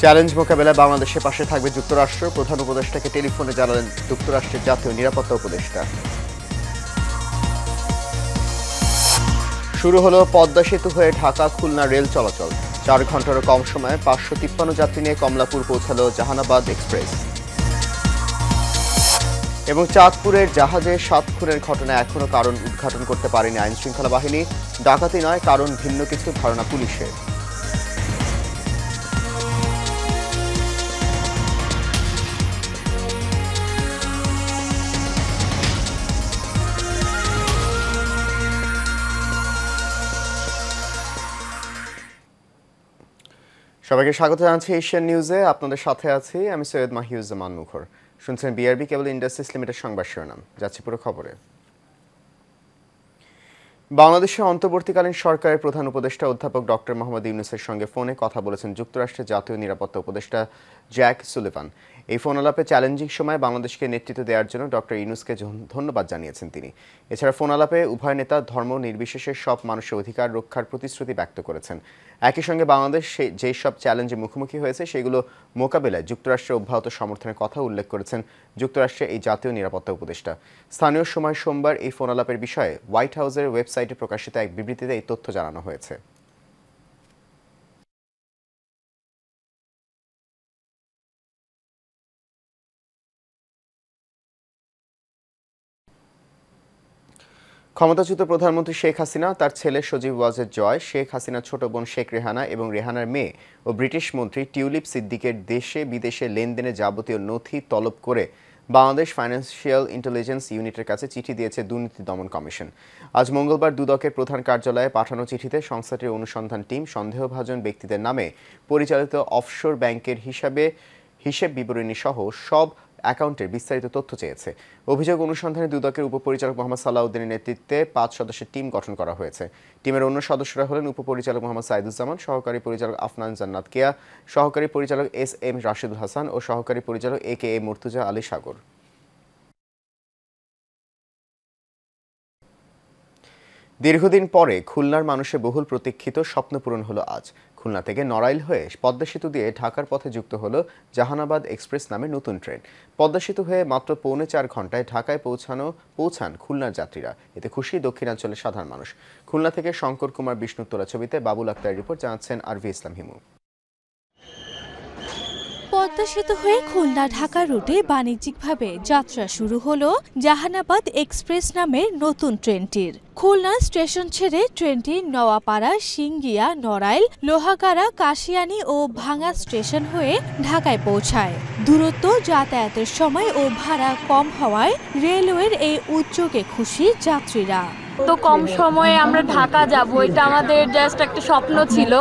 Challenge মোকাবেলায় বাংলাদেশের পাশে থাকবে যুক্তরাষ্ট্র। প্রধান উপদেষ্টাকে টেলিফোনে জানালেন যুক্তরাষ্ট্রের জাতীয় নিরাপত্তা উপদেষ্টা। শুরু হলো পদ্মা সেতু হয়ে ঢাকা খুলনা রেল চলাচল। 4 ঘন্টারও কম সময়ে 553 যাত্রী নিয়ে কমলাপুর পৌঁছালো জাহানাবাদ এক্সপ্রেস। এবং চাঁদপুরের জাহাজে 7 খুনের ঘটনায় এখনও কারণ উদ্ঘাটন করতে পারেনি আইনশৃঙ্খলা বাহিনী। ডাকাতি নয়, কারণ ভিন্ন কিছু ধারণা পুলিশের। সবাইকে স্বাগত জানাচ্ছি এশিয়ান নিউজে। আপনাদের সাথে আছি আমি সৈয়দ মাহিউজ্জামান মুখর। শুনছেন বিআরবি কেবল ইন্ডাস্ট্রিজ লিমিটেড সংবাদ শিরোনাম। যাচ্ছি পুরো খবরে। বাংলাদেশের অন্তর্বর্তীকালীন সরকারের প্রধান উপদেষ্টা অধ্যাপক ডক্টর মোহাম্মদ ইউনূসের সঙ্গে ফোনে কথা বলেছেন যুক্তরাষ্ট্রের জাতীয় নিরাপত্তা উপদেষ্টা জ্যাক সুলিভান। এই ফোন আলাপে চ্যালেঞ্জিং সময় বাংলাদেশকে নেতৃত্ব দেওয়ার জন্য ডক্টর ইউনূসকে ধন্যবাদ জানিয়েছেন তিনি। এছাড়া ফোন আলাপে উভয় নেতা ধর্ম নির্বিশেষে সব মানুষের অধিকার রক্ষার প্রতিশ্রুতি ব্যক্ত করেছেন। একই সঙ্গে বাংলাদেশ যেই সব চ্যালেঞ্জে মুখোমুখি হয়েছে সেগুলো মোকাবেলায় যুক্তরাষ্ট্রের অব্যাহত সমর্থনের কথা উল্লেখ করেছেন যুক্তরাষ্ট্রের এই জাতীয় নিরাপত্তা উপদেষ্টা। স্থানীয় সময় সোমবার এই ফোন আলাপের বিষয়ে হোয়াইট হাউসের ওয়েবসাইটে প্রকাশিত এক বিবৃতিতে এই তথ্য জানানো হয়েছে। ক্ষমতাচ্যুত প্রধানমন্ত্রী শেখ হাসিনা, তার ছেলে সজীব ওয়াজেদ জয়, শেখ হাসিনার ছোট বোন শেখ রেহানা এবং রেহানার মেয়ে ও ব্রিটিশ মন্ত্রী টিউলিপ সিদ্দিকের দেশে বিদেশে লেনদেনের যাবতীয় নথি তলব করে বাংলাদেশ ফাইন্যান্সিয়াল ইন্টেলিজেন্স ইউনিটের কাছে চিঠি দিয়েছে দুর্নীতি দমন কমিশন। আজ মঙ্গলবার দুদকের প্রধান কার্যালয়ে পাঠানো চিঠিতে সংস্থাটির অনুসন্ধান টিম সন্দেহভাজন ব্যক্তিদের নামে পরিচালিত অফশোর ব্যাংকের হিসেব বিবরণী সহ সব অ্যাকাউন্টের বিস্তারিত তথ্য চেয়েছে। অভিযোগ অনুসন্ধানে দুদকের উপপরিচালক মোহাম্মদ সালাউদ্দিনের নেতৃত্বে 5 সদস্যের টিম গঠন করা হয়েছে। টিমের অন্য সদস্যরা হলেন উপপরিচালক মোহাম্মদ সাইদুজ্জামান, সহকারী পরিচালক আফনান জান্নাত কেয়া, সহকারী পরিচালক SM রাশিদুল হাসান ও সহকারী পরিচালক AKA মুর্তুজা আলী সাগর। দীর্ঘদিন পরে খুলনার মানুষের বহুল প্রতীক্ষিত স্বপ্ন পূরণ হলো আজ। খুলনা থেকে নড়াইল হয়ে পদ্মা সেতু দিয়ে ঢাকার পথে যুক্ত হলো জাহানাবাদ এক্সপ্রেস নামে নতুন ট্রেন। পদ্মা সেতু হয়ে মাত্র 4.25 ঘন্টায় ঢাকায় পৌঁছান খুলনার যাত্রীরা। এতে খুশি দক্ষিণাঞ্চলের সাধারণ মানুষ। খুলনা থেকে শঙ্কর কুমার বিষ্ণুর তোলা ছবিতে বাবুল আক্তার রিপোর্ট, জানাচ্ছেন আরভি ইসলাম হিমু। পদ্মা সেতু হয়ে খুলনা ঢাকা রুটে বাণিজ্যিকভাবে যাত্রা শুরু হলো জাহানাবাদ এক্সপ্রেস নামের নতুন ট্রেনটির। খুলনা স্টেশন ছেড়ে ট্রেনটি নওয়াপাড়া, সিংগিয়া, নড়াইল, লোহাগাড়া, কাশিয়ানী ও ভাঙা স্টেশন হয়ে ঢাকায় পৌঁছায়। দূরত্ব, যাতায়াতের সময় ও ভাড়া কম হওয়ায় রেলওয়ের এই উদ্যোগে খুশি যাত্রীরা। তো কম সময়ে আমরা ঢাকা যাব, এটা আমাদের জাস্ট একটা স্বপ্ন ছিল,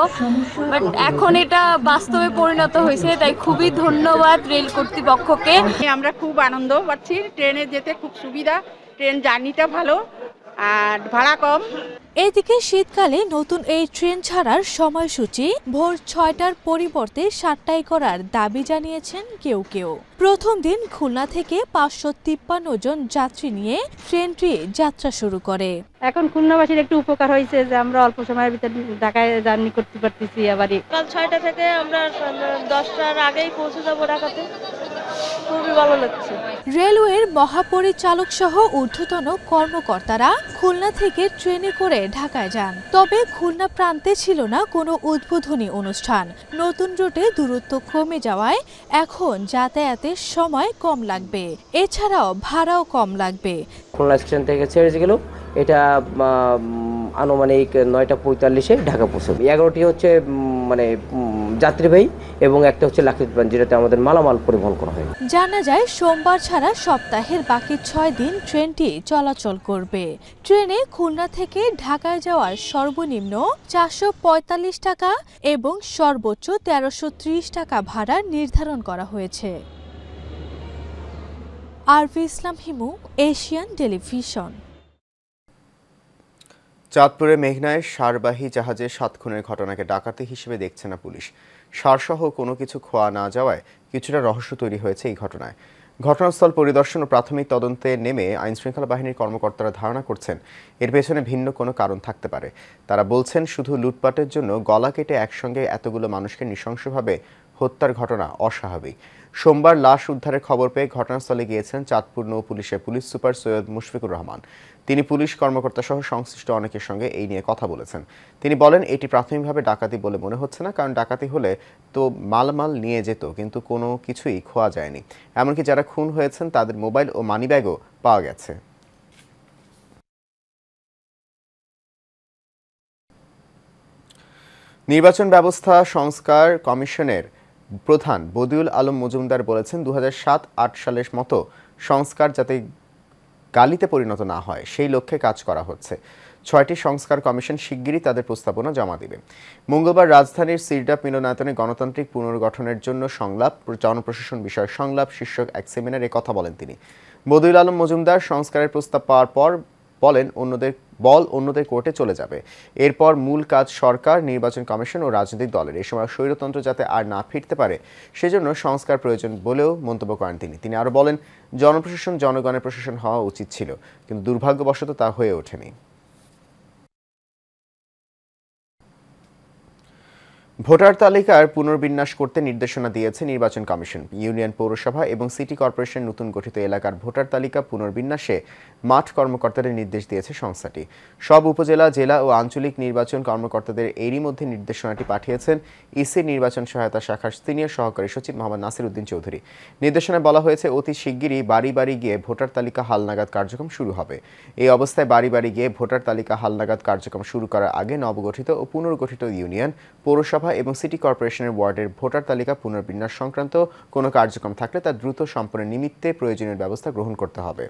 বাট এখন এটা বাস্তবে পরিণত হয়েছে, তাই খুবই ধন্যবাদ রেল কর্তৃপক্ষকে। আমরা খুব আনন্দ পাচ্ছি, ট্রেনে যেতে খুব সুবিধা, ট্রেন জার্নিটা ভালো আর ভাড়া কম। এদিকে শীতকালে নতুন এই ট্রেন ছাড়ার সময়সূচি ভোর 6টার পরিবর্তে 7টায় করার দাবি জানিয়েছেন কেউ কেউ। প্রথম দিন খুলনা থেকে 553 জন যাত্রী নিয়ে ট্রেনটি যাত্রা শুরু করে। এখন খুলনাবাসীর একটু উপকার হয়েছে যে আমরা অল্প সময়ের ভিতরে ঢাকায় জার্নি করতে পারতেছি। আবার কাল 6টা থেকে আমরা 10টার আগেই পৌঁছে যাবো ঢাকাতে। খুবই ভালো লাগছে। রেলওয়ের মহাপরিচালক সহ ঊর্ধ্বতন কর্মকর্তারা খুলনা থেকে ট্রেনে করে ঢাকায় যান। তবে খুলনা প্রান্তে ছিল না কোনো উদ্বোধনী অনুষ্ঠান। নতুন রুটে দূরত্ব কমে যাওয়ায় এখন যাতায়াতের সময় কম লাগবে, এছাড়াও ভাড়াও কম লাগবে। খুলনা স্টেশন থেকে ছেড়ে গেল, এটা আনুমানিক 9টা 45-এ ঢাকা পৌঁছবে। 11টি হচ্ছে মানে যাত্রীবাহী এবং একটা হচ্ছে লাক্ষিত প্রাণ, যেটাতে আমাদের মালামাল পরিবহন করা হয়। জানা যায় সোমবার ছাড়া সপ্তাহের বাকি 6 দিন ট্রেনটি চলাচল করবে। ট্রেনে খুলনা থেকে ঢাকায় যাওয়ার সর্বনিম্ন 445 টাকা এবং সর্বোচ্চ 1330 টাকা ভাড়া নির্ধারণ করা হয়েছে। আরভি ইসলাম হিমু, এশিয়ান টেলিভিশন। চাঁদপুরে মেঘনায় সারবাহী জাহাজে 7 খুনের ঘটনাকে ডাকাতি হিসেবে দেখছে না পুলিশ। সারসহ কোনো কিছু খোয়া না যাওয়ায় কিছুটা রহস্য তৈরি হয়েছে এই ঘটনায়। ঘটনাস্থল পরিদর্শন ও প্রাথমিক তদন্তে নেমে আইনশৃঙ্খলা বাহিনীর কর্মকর্তারা ধারণা করছেন এর পেছনে ভিন্ন কোনো কারণ থাকতে পারে। তারা বলছেন শুধু লুটপাটের জন্য গলা কেটে একসঙ্গে এতগুলো মানুষকে নৃশংসভাবে হত্যার ঘটনা অস্বাভাবিক। সোমবার লাশ উদ্ধারের খবর পেয়ে ঘটনাস্থলে গিয়েছেন চাঁদপুর নৌ পুলিশের পুলিশ সুপার সৈয়দ মুশফিকুর রহমান। তিনি পুলিশ কর্মকর্তা সহ সংশ্লিষ্ট অনেকের সঙ্গে এই নিয়ে কথা বলেছেন। তিনি বলেন, এটি প্রাথমিকভাবে ডাকাতি বলে মনে হচ্ছে না, কারণ ডাকাতি হলে তো মালামাল নিয়ে যেত, কিন্তু কোনো কিছুই খোয়া যায়নি। এমনকি যারা খুন হয়েছেন তাদের মোবাইল ও মানিব্যাগও পাওয়া গেছে। নির্বাচন ব্যবস্থা সংস্কার কমিশনের প্রধান বদিউল আলম মজুমদার বলেছেন, 2007-08 সালের মতো সংস্কার যাতে গালিতে পরিণত না হয় সেই লক্ষ্যে কাজ করা হচ্ছে। 6টি সংস্কার কমিশন শিগগিরই তাদের প্রস্তাবনা জমা দেবে। মঙ্গলবার রাজধানীর সিরডাপ মিলনায়তনে গণতান্ত্রিক পুনর্গঠনের জন্য সংলাপ, জনপ্রশাসন বিষয়ক সংলাপ শীর্ষক এক সেমিনারে কথা বলেন তিনি। বদিউল আলম মজুমদার সংস্কারের প্রস্তাব পাওয়ার পর বলেন, অন্যদের কোর্টে চলে যাবে। এরপর মূল কাজ সরকার, নির্বাচন কমিশন ও রাজনৈতিক দলের। এ সময় স্বৈরতন্ত্র যাতে আর না ফিরতে পারে সেজন্য সংস্কার প্রয়োজন বলেও মন্তব্য করেন তিনি। তিনি আরও বলেন, জনপ্রশাসন জনগণের প্রশাসন হওয়া উচিত ছিল, কিন্তু দুর্ভাগ্যবশত তা হয়ে ওঠেনি। ভোটার তালিকার পুনর্বিন্যাস করতে নির্দেশনা দিয়েছে নির্বাচন কমিশন। ইউনিয়ন, পৌরসভা এবং সিটি কর্পোরেশন নতুন গঠিত এলাকার ভোটার তালিকা পুনর্বিন্যাসে মাঠ কর্মকর্তাদের নির্দেশ দিয়েছে সংস্থাটি। সব উপজেলা, জেলা ও আঞ্চলিক নির্বাচন কর্মকর্তাদের এরই মধ্যে নির্দেশনাটি পাঠিয়েছেন ইসি নির্বাচন সহায়তা শাখার সিনিয়র সহকারী সচিব মোহাম্মদ নাসির উদ্দিন চৌধুরী। নির্দেশনায় বলা হয়েছে, অতি শিগগিরই বাড়ি বাড়ি গিয়ে ভোটার তালিকা হালনাগাদ কার্যক্রম শুরু হবে। এই অবস্থায় বাড়ি বাড়ি গিয়ে ভোটার তালিকা হালনাগাদ কার্যক্রম শুরু করার আগে নবগঠিত ও পুনর্গঠিত ইউনিয়ন, পৌরসভা এবং সিটি কর্পোরেশনের ওয়ার্ডের ভোটার তালিকা পুনর্বিন্যাস সংক্রান্ত কোনো কার্যক্রম থাকলে তা দ্রুত সম্পন্নের নিমিত্তে প্রয়োজনীয় ব্যবস্থা গ্রহণ করতে হবে।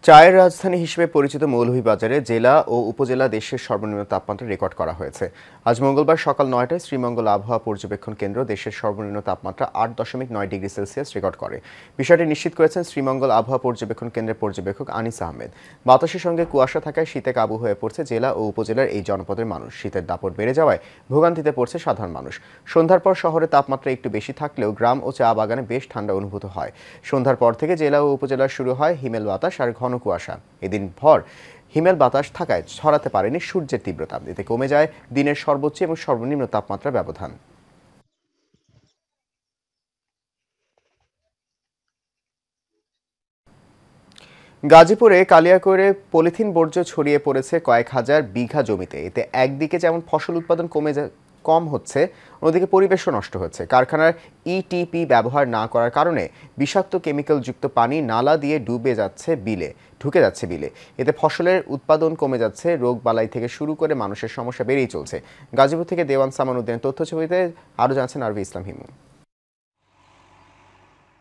চায়ের রাজধানী হিসেবে পরিচিত মৌলভীবাজারে জেলা ও উপজেলা দেশের সর্বনিম্ন তাপমাত্রা রেকর্ড করা হয়েছে। আজ মঙ্গলবার সকাল 9টায় শ্রীমঙ্গল আবহাওয়া পর্যবেক্ষণ কেন্দ্র দেশের সর্বনিম্ন তাপমাত্রা 8.9 ডিগ্রি সেলসিয়াস রেকর্ড করে। বিষয়টি নিশ্চিত করেছেন শ্রীমঙ্গল আবহাওয়া পর্যবেক্ষণ কেন্দ্রের পর্যবেক্ষক আনিস আহমেদ। বাতাসের সঙ্গে কুয়াশা থাকায় শীতে কাবু হয়ে পড়ছে জেলা ও উপজেলার এই জনপদের মানুষ। শীতের দাপট বেড়ে যাওয়ায় ভোগান্তিতে পড়ছে সাধারণ মানুষ। সন্ধ্যার পর শহরে তাপমাত্রা একটু বেশি থাকলেও গ্রাম ও চা বাগানে বেশ ঠান্ডা অনুভূত হয়। সন্ধ্যার পর থেকে জেলা ও উপজেলার শুরু হয় হিমেল বাতাস আর ঘন কুয়াশা। এদিন ভর হিমেল বাতাস থাকায় ছড়াতে পারেনি সূর্যের তীব্রতা। এতে কমে যায় দিনের সর্বোচ্চ এবং সর্বনিম্ন তাপমাত্রার ব্যবধান। গাজীপুরে কালিয়াকৈরে পলিথিন বর্জ্য ছড়িয়ে পড়েছে কয়েক হাজার বিঘা জমিতে। এতে একদিকে যেমন ফসল উৎপাদন কম হচ্ছে, অন্যদিকে পরিবেশও নষ্ট হচ্ছে। কারখানার ইটিপি ব্যবহার না করার কারণে বিষাক্ত কেমিক্যালযুক্ত পানি নালা দিয়ে ঢুকে যাচ্ছে বিলে। এতে ফসলের উৎপাদন কমে যাচ্ছে, রোগ বালাই থেকে শুরু করে মানুষের সমস্যা বেড়েই চলছে। গাজীপুর থেকে দেওয়ান সামান উদ্দিনের তথ্যছবিতে আরও জানাচ্ছেন আরভি ইসলাম হিমু।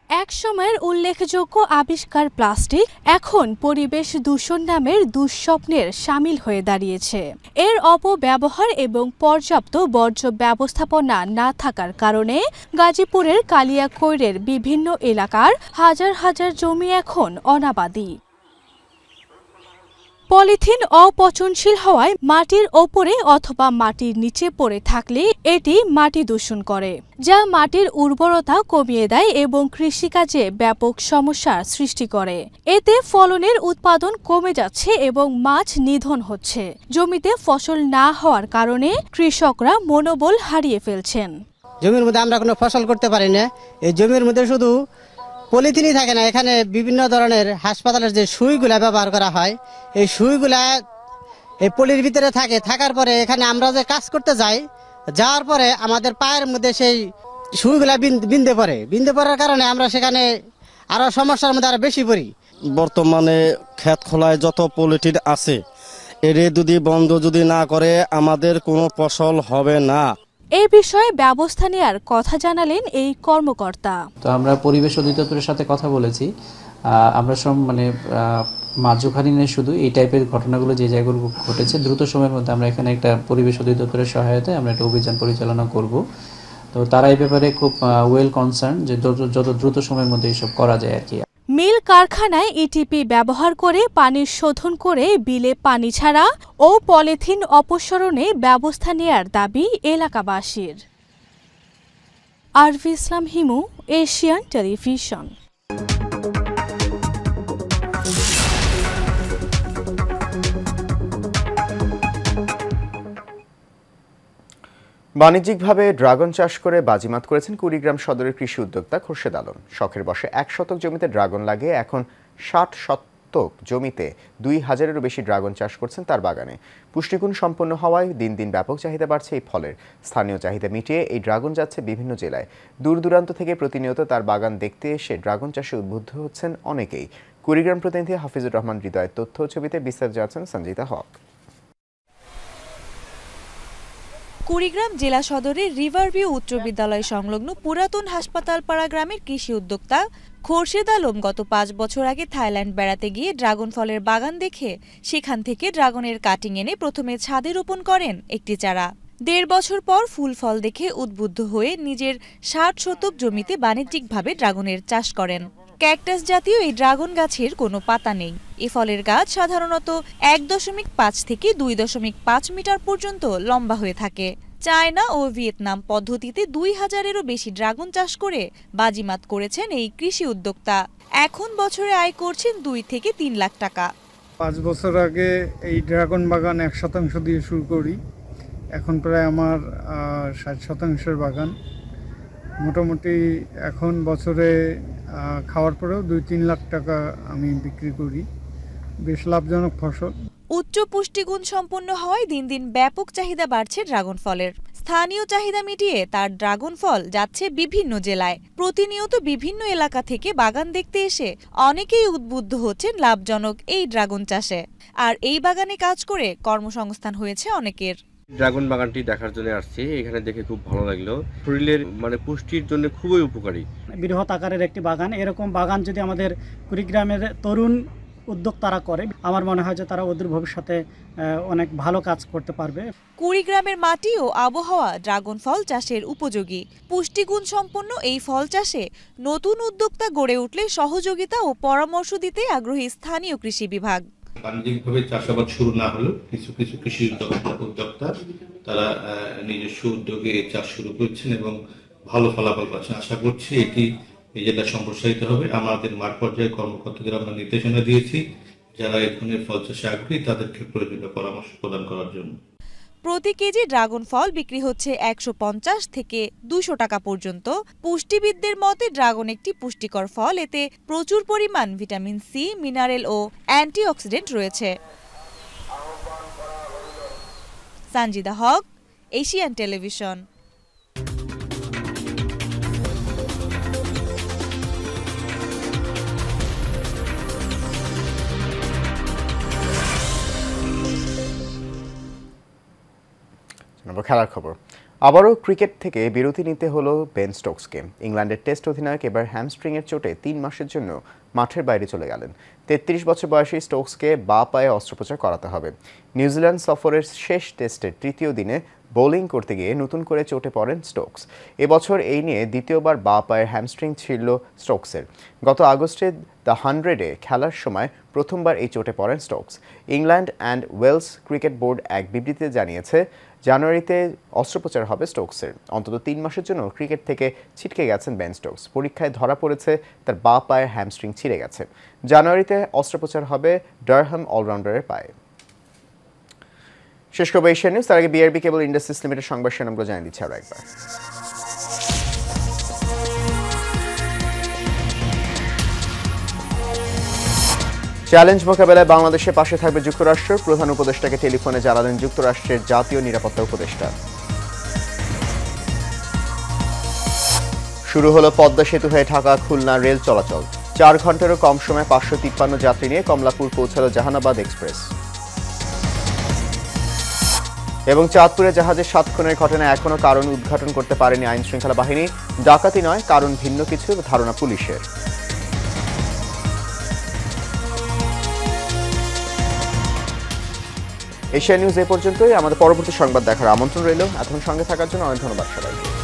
এক সময়ের উল্লেখযোগ্য আবিষ্কার প্লাস্টিক এখন পরিবেশ দূষণ নামের দুঃস্বপ্নের শামিল হয়ে দাঁড়িয়েছে। এর অপব্যবহার এবং পর্যাপ্ত বর্জ্য ব্যবস্থাপনা না থাকার কারণে গাজীপুরের কালিয়াকৈরের বিভিন্ন এলাকার হাজার হাজার জমি এখন অনাবাদি। পলিথিন অপচনশীল হওয়ায় মাটির ওপরে অথবা মাটির নিচে পড়ে থাকলে এটি মাটি দূষণ করে, যা মাটির উর্বরতা কমিয়ে দেয় এবং কৃষিকাজে ব্যাপক সমস্যার সৃষ্টি করে। এতে ফলনের উৎপাদন কমে যাচ্ছে এবং মাছ নিধন হচ্ছে। জমিতে ফসল না হওয়ার কারণে কৃষকরা মনোবল হারিয়ে ফেলছেন। জমির মধ্যে আমরা কোনো ফসল করতে পারি না। এই জমির মধ্যে শুধু পলিথিনই থাকে না, এখানে বিভিন্ন ধরনের হাসপাতালের যে সুইগুলা ব্যবহার করা হয়, এই সুইগুলা এই পলির ভিতরে থাকার পরে এখানে আমরা যে কাজ করতে যাওয়ার পরে আমাদের পায়ের মধ্যে সেই সুইগুলা বিন্দে পড়ার কারণে আমরা সেখানে আরো সমস্যার মধ্যে আরো বেশি পড়ি। বর্তমানে ক্ষেত খোলায় যত পলিথিন আছে, এর যদি বন্ধ না করে আমাদের কোনো ফসল হবে না। এই বিষয়ে ব্যবস্থা নেওয়ার কথা জানালেন এই কর্মকর্তা। তো আমরা পরিবেশ অধিদপ্তরের সাথে কথা বলেছি। আমরা মাঝখানে শুধু এই টাইপের ঘটনাগুলো যে জায়গাগুলো ঘটেছে, দ্রুত সময়ের মধ্যে আমরা এখানে একটা পরিবেশ অধিদপ্তরের সহায়তায় আমরা একটা অভিযান পরিচালনা করব। তো তারা এই ব্যাপারে খুব ওয়েল কনসার্ন যে যত দ্রুত সময়ের মধ্যে এসব করা যায় আর কি। মিল কারখানায় ইটিপি ব্যবহার করে পানি শোধন করে বিলে পানি ছাড়া ও পলিথিন অপসারণে ব্যবস্থা নেয়ার দাবি এলাকাবাসীর। আরভি ইসলাম হিমু, এশিয়ান টেলিভিশন। বাণিজ্যিকভাবে ড্রাগন চাষ করে বাজিমাত করেছেন কুড়িগ্রাম সদরের কৃষি উদ্যোক্তা খোরশেদ আলম। শখের বশে 1 শতক জমিতে ড্রাগন লাগিয়ে এখন 60 শতক জমিতে 2000-এরও বেশি ড্রাগন চাষ করছেন তার বাগানে। পুষ্টিগুণ সম্পন্ন হওয়ায় দিন দিন ব্যাপক চাহিদা বাড়ছে এই ফলের। স্থানীয় চাহিদা মিটিয়ে এই ড্রাগন যাচ্ছে বিভিন্ন জেলায়। দূর দূরান্ত থেকে প্রতিনিয়ত তার বাগান দেখতে এসে ড্রাগন চাষে উদ্বুদ্ধ হচ্ছেন অনেকেই। কুড়িগ্রাম প্রতিনিধি হাফিজুর রহমান হৃদয়ের তথ্য ছবিতে বিস্তারিত জানাচ্ছেন সঞ্জিতা হক। কুড়িগ্রাম জেলা সদরের রিভারভিউ উচ্চ বিদ্যালয় সংলগ্ন পুরাতন হাসপাতাল পাড়া গ্রামের কৃষি উদ্যোক্তা খোরশেদ আলম গত 5 বছর আগে থাইল্যান্ড বেড়াতে গিয়ে ড্রাগন ফলের বাগান দেখে সেখান থেকে ড্রাগনের কাটিং এনে প্রথমে ছাদে রোপণ করেন একটি চারা। 1.5 বছর পর ফুল ফল দেখে উদ্বুদ্ধ হয়ে নিজের 60 শতক জমিতে বাণিজ্যিকভাবে ড্রাগনের চাষ করেন। ক্যাকটাস জাতীয় এই ড্রাগন গাছের কোনো পাতা নেই। এ ফলের গাছ সাধারণত 1.5 থেকে 2.5 মিটার পর্যন্ত লম্বা হয়ে থাকে। চায়না ও ভিয়েতনাম পদ্ধতিতে 2000-এরও বেশি ড্রাগন চাষ করে বাজিমাত করেছেন এই কৃষি উদ্যোক্তা। এখন বছরে আয় করছেন 2 থেকে 3 লাখ টাকা। 5 বছর আগে এই ড্রাগন বাগান 1% দিয়ে শুরু করি। এখন প্রায় আমার 60% বাগান। মোটামুটি এখন বছরে খাওয়ার পরেও 2-3 লাখ টাকা আমি বিক্রি করি। বেশ লাভজনক ফসল। উচ্চ পুষ্টিগুণ সম্পন্ন হওয়ায় দিন দিন ব্যাপক চাহিদা বাড়ছে ড্রাগন ফলের। স্থানীয় চাহিদা মিটিয়ে তার ড্রাগন ফল যাচ্ছে বিভিন্ন জেলায়। প্রতিনিয়ত বিভিন্ন এলাকা থেকে বাগান দেখতে এসে অনেকেই উদ্বুদ্ধ হচ্ছেন লাভজনক এই ড্রাগন চাষে। আর এই বাগানে কাজ করে কর্মসংস্থান হয়েছে অনেকের। ড্রাগন বাগানটি দেখার জন্য আসছি, এখানে দেখে খুব ভালো লাগলো। শরীরের পুষ্টির জন্য খুবই উপকারী। বৃহৎ আকারের একটি বাগান, এরকম বাগান যদি আমাদের কুড়িগ্রামের তরুণ উদ্যোক্তারা করে, আমার মনে হয় যে তারা ওদের ভবিষ্যতে অনেক ভালো কাজ করতে পারবে। কুড়িগ্রামের মাটি ও আবহাওয়া ড্রাগন ফল চাষের উপযোগী। পুষ্টিগুণ সম্পন্ন এই ফল চাষে নতুন উদ্যোক্তা গড়ে উঠলে সহযোগিতা ও পরামর্শ দিতে আগ্রহী স্থানীয় কৃষি বিভাগ। বাণিজ্যিকভাবে চাষাবাদ শুরু না হলেও কিছু কিছু কৃষি উদ্যোক্তা তারা নিজস্ব উদ্যোগে চাষ শুরু করছেন এবং ভালো ফলাফল পাচ্ছেন। আশা করছি এটি এই জেলা সম্প্রসারিত হবে। আমাদের মাঠ পর্যায়ে কর্মকর্তাদের আমরা নির্দেশনা দিয়েছি, যারা এই ধরনের ফল চাষে আগ্রহী তাদেরকে প্রয়োজনীয় পরামর্শ প্রদান করার জন্য। প্রতি কেজি ড্রাগন ফল বিক্রি হচ্ছে 150 থেকে 200 টাকা পর্যন্ত। পুষ্টিবিদদের মতে ড্রাগন একটি পুষ্টিকর ফল। এতে প্রচুর পরিমাণ ভিটামিন সি, মিনারেল ও অ্যান্টিঅক্সিডেন্ট রয়েছে। সঞ্জিদা হক, এশিয়ান টেলিভিশন। খেলার খবর। আবারও ক্রিকেট থেকে বিরতি নিতে হলো বেন স্টোকসকে। ইংল্যান্ডের টেস্ট অধিনায়ক এবার হ্যামস্ট্রিংয়ের চোটে 3 মাসের জন্য মাঠের বাইরে চলে গেলেন। 33 বছর বয়সী স্টোকসকে বাঁ পায়ে অস্ত্রোপচার করাতে হবে। নিউজিল্যান্ড সফরের শেষ টেস্টের 3য় দিনে বোলিং করতে গিয়ে নতুন করে চোটে পড়েন স্টোকস। এবছর এই নিয়ে দ্বিতীয়বার বাঁ পায়ের হ্যামস্ট্রিং ছিল স্টোকসের। গত আগস্টে দ্য 100-এ খেলার সময় প্রথমবার এই চোটে পড়েন Stokes. England and Wales cricket board এক বিবৃতিতে জানিয়েছে, জানুয়ারিতে অস্ত্রোপচার হবে স্টোকসের। অন্তত 3 মাসের জন্য ক্রিকেট থেকে ছিটকে গেছেন বেন স্টোকস। পরীক্ষায় ধরা পড়েছে তার বাঁ পায়ের হ্যামস্ট্রিং ছিঁড়ে গেছে। জানুয়ারিতে অস্ত্রোপচার হবে ডারহাম অলরাউন্ডারের পায়ে। শেষ করবো এশিয়া নিউজ। তার আগে বিআরবি কেবল ইন্ডাস্ট্রিজ লিমিটেড সংবাদ শিরোনামগুলো জানিয়ে দিচ্ছি আরও একবার। চ্যালেঞ্জ মোকাবেলায় বাংলাদেশের পাশে থাকবে যুক্তরাষ্ট্র। প্রধান উপদেষ্টাকে টেলিফোনে জানালেন যুক্তরাষ্ট্রের জাতীয় নিরাপত্তা উপদেষ্টা। শুরু হলো পদ্মা সেতু হয়ে ঢাকা খুলনা রেল চলাচল। 4 ঘন্টারও কম সময়ে 553 যাত্রী নিয়ে কমলাপুর পৌঁছালো জাহানাবাদ এক্সপ্রেস। এবং চাঁদপুরে জাহাজের 7 খুনের ঘটনায় এখনও কারণ উদ্ঘাটন করতে পারেনি আইন শৃঙ্খলা বাহিনী। ডাকাতি নয়, কারণ ভিন্ন কিছু ধারণা পুলিশের। এশিয়া নিউজ এ পর্যন্তই। আমাদের পরবর্তী সংবাদ দেখার আমন্ত্রণ রইল। এখন সঙ্গে থাকার জন্য অনেক ধন্যবাদ সবাইকে।